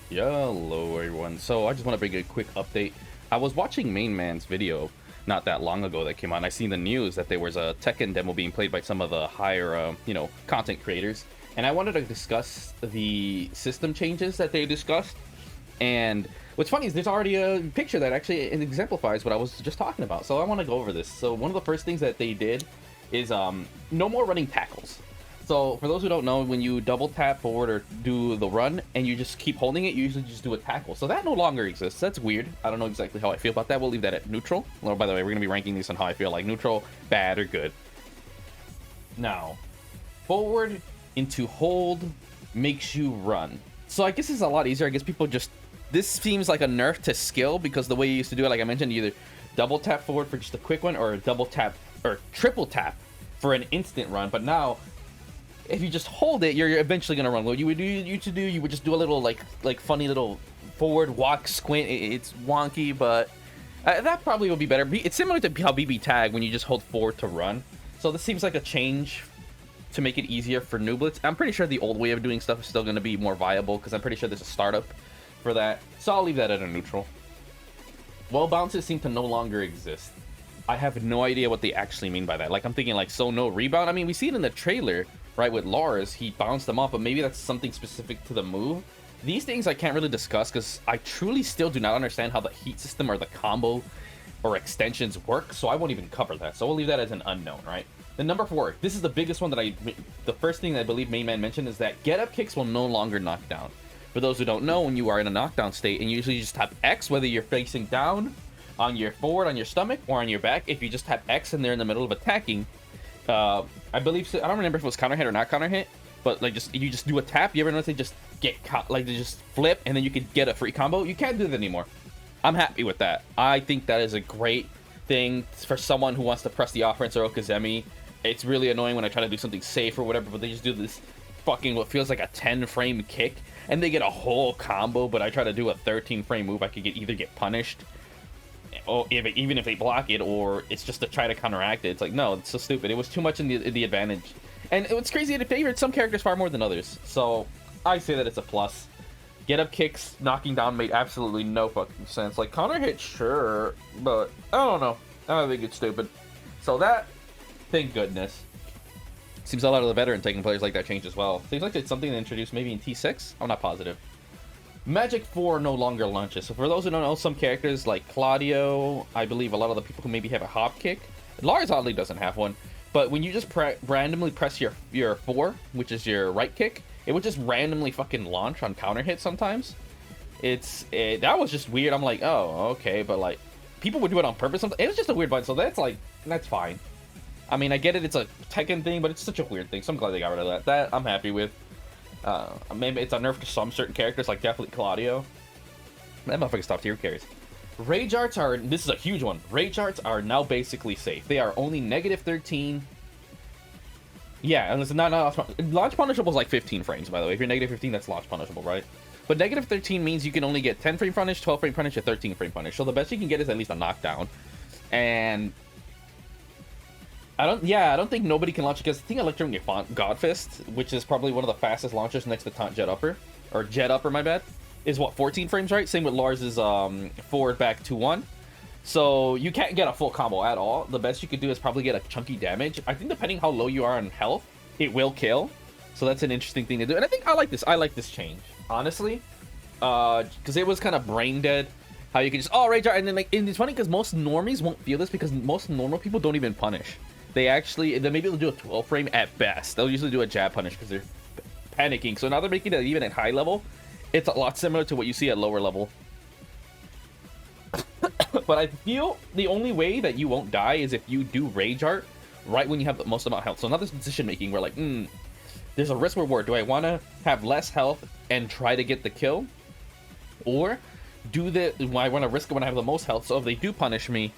Hello everyone. So I just want to bring a quick update. I was watching Main Man's video not that long ago that came out, and I seen the news that there was a Tekken demo being played by some of the higher, content creators. And I wanted to discuss the system changes that they discussed. And what's funny is there's already a picture that actually exemplifies what I was just talking about. So I want to go over this. So one of the first things that they did is no more running tackles. So for those who don't know, when you double tap forward or do the run and you just keep holding it, you usually just do a tackle. So that no longer exists. That's weird. I don't know exactly how I feel about that. We'll leave that at neutral. Well, by the way, we're going to be ranking these on how I feel, like neutral, bad, or good. Now, forward into hold makes you run. So I guess it's a lot easier. I guess people just... This seems like a nerf to skill because the way you used to do it, like I mentioned, either double tap forward for just a quick one or a double tap or triple tap for an instant run. But now... if you just hold it, you're eventually gonna run. What you would just do a little like funny little forward walk squint. It's wonky, but that probably would be better. It's similar to how BB tag when you just hold forward to run. So this seems like a change to make it easier for nooblets. I'm pretty sure the old way of doing stuff is still gonna be more viable because I'm pretty sure there's a startup for that. So I'll leave that at a neutral. Wall bounces seem to no longer exist. I have no idea what they actually mean by that. Like I'm thinking like so no rebound. I mean we see it in the trailer. Right, with Lars, he bounced them off, but maybe that's something specific to the move. These things I can't really discuss because I truly still do not understand how the heat system or the combo or extensions work, so I won't even cover that. So we'll leave that as an unknown, right? Then number 4, this is the biggest one that the first thing that I believe Main Man mentioned is that get up kicks will no longer knock down. For those who don't know, when you are in a knockdown state, and usually you just tap X, whether you're facing down, on your forward, on your stomach, or on your back, if you just tap X and they're in the middle of attacking, I believe I don't remember if it was counter hit or not counter hit, but like you just do a tap. You ever notice they just get caught, like they just flip and then you could get a free combo? You can't do that anymore. I'm happy with that. I think that is a great thing for someone who wants to press the offense or Okazemi. It's really annoying when I try to do something safe or whatever, but they just do this fucking what feels like a 10 frame kick and they get a whole combo, but I try to do a 13 frame move, I could either get punished. Oh, even if they block it, or it's just to try to counteract it. It's like, no, it's so stupid. It was too much in the advantage. And what's crazy, it favored some characters far more than others. So, I say that it's a plus. Get up kicks, knocking down made absolutely no fucking sense. Like, counter hit, sure, but I don't know. I don't think it's stupid. So that, thank goodness. Seems a lot of the veteran Tekken players like that change as well. Seems like it's something they introduced maybe in T6? I'm not positive. Magic 4 no longer launches. So for those who don't know, some characters like Claudio, I believe a lot of the people who maybe have a hop kick. Lars oddly doesn't have one. But when you just randomly press your 4, which is your right kick, it would just randomly fucking launch on counter hit sometimes. That was just weird. I'm like, oh, okay. But like, people would do it on purpose. It was just a weird button. So that's fine. I mean, I get it. It's a Tekken thing, but it's such a weird thing. So I'm glad they got rid of that. That I'm happy with. Maybe it's a nerf to some certain characters, like definitely Claudio. That motherfucker's top tier carries. Rage arts are, this is a huge one. Rage arts are now basically safe. They are only negative 13. Yeah, and it's not launch punishable is like 15 frames, by the way. If you're negative 15, that's launch punishable, right? But negative 13 means you can only get 10 frame punish, 12 frame punish, or 13 frame punish. So the best you can get is at least a knockdown. And I don't think nobody can launch because I think Electrum get Godfist, which is probably one of the fastest launchers next to Taunt Jet Upper, or Jet Upper, my bad, is what, 14 frames, right? Same with Lars's forward back 2-1. So you can't get a full combo at all. The best you could do is probably get a chunky damage. I think depending how low you are on health, it will kill. So that's an interesting thing to do. And I think I like this. I like this change, honestly, because it was kind of brain dead. How you can just rage art, and then like, and it's funny because most normies won't feel this because most normal people don't even punish. Maybe they'll do a 12 frame at best. They'll usually do a jab punish because they're panicking. So now they're making it even at high level. It's a lot similar to what you see at lower level. But I feel the only way that you won't die is if you do rage art right when you have the most amount of health. So now there's decision making where like, there's a risk reward. Do I want to have less health and try to get the kill? Or do I want to risk it when I have the most health? So if they do punish me,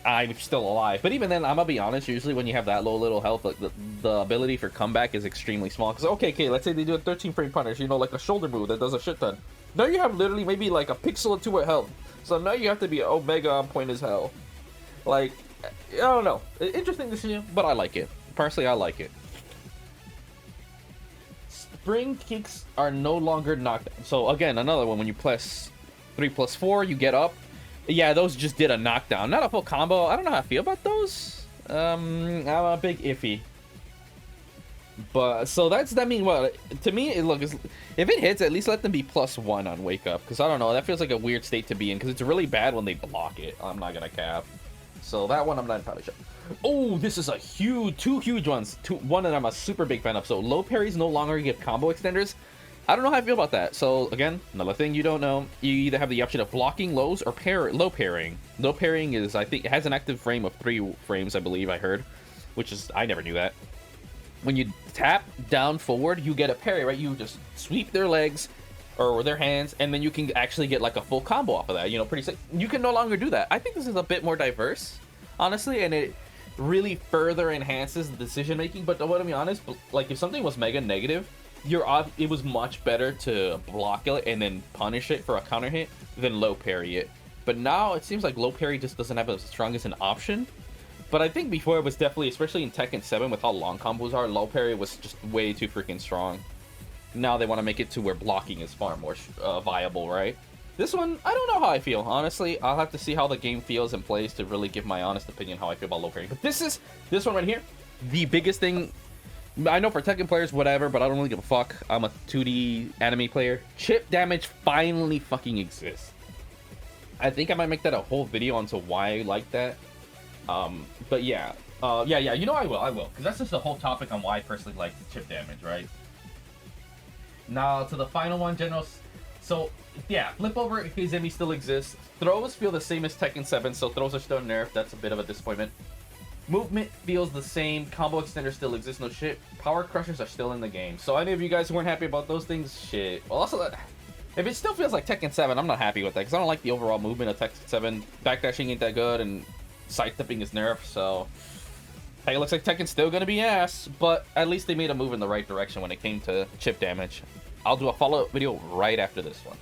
I'm still alive. But even then, I'm gonna be honest, usually when you have that little health, like the ability for comeback is extremely small. Because okay, let's say they do a 13 frame punish, like a shoulder move that does a shit ton. Now you have literally maybe like a pixel or two of health. So now you have to be Omega on point as hell. Like, I don't know. Interesting decision, but I like it. Personally, I like it. spring kicks are no longer knocked. So again, another one. When you press 3+4, you get up. Yeah, those just did a knockdown, not a full combo. I don't know how I feel about those. I'm a big iffy. But so that mean what to me? Look, if it hits, at least let them be +1 on wake up, because I don't know. That feels like a weird state to be in, because it's really bad when they block it. I'm not gonna cap. So that one I'm not entirely sure. Oh, this is a huge, two huge ones. One that I'm a super big fan of. So low parries no longer give combo extenders. I don't know how I feel about that. So again, another thing you don't know. You either have the option of blocking lows or low parrying. Low parrying is, I think, it has an active frame of 3 frames, I believe I heard, which is, I never knew that. When you tap down forward, you get a parry, right? You just sweep their legs or their hands, and then you can actually get like a full combo off of that. You know, pretty sick. You can no longer do that. I think this is a bit more diverse, honestly, and it really further enhances the decision making. But to be honest, like if something was mega negative, it was much better to block it and then punish it for a counter hit than low parry it. But now it seems like low parry just doesn't have as strong as an option. But I think before it was definitely, especially in Tekken 7 with how long combos are, low parry was just way too freaking strong. Now they want to make it to where blocking is far more viable, right? This one, I don't know how I feel, honestly. I'll have to see how the game feels and plays to really give my honest opinion how I feel about low parry. But this one right here, the biggest thing. I know for Tekken players, whatever, but I don't really give a fuck. I'm a 2D anime player. Chip damage finally fucking exists. I think I might make that a whole video onto why I like that. But yeah, you know I will, because that's just the whole topic on why I personally like chip damage, right? Now to the final one, general. So yeah, flip over if his enemy still exists. Throws feel the same as Tekken 7, so throws are still nerfed. That's a bit of a disappointment. Movement feels the same. Combo extenders still exist. No shit. Power crushers are still in the game. So any of you guys who weren't happy about those things, shit. Well, also if it still feels like Tekken 7, I'm not happy with that, because I don't like the overall movement of Tekken 7. Backdashing ain't that good, and sidestepping is nerfed, so hey, it looks like Tekken's still gonna be ass, but at least they made a move in the right direction when it came to chip damage. I'll do a follow-up video right after this one.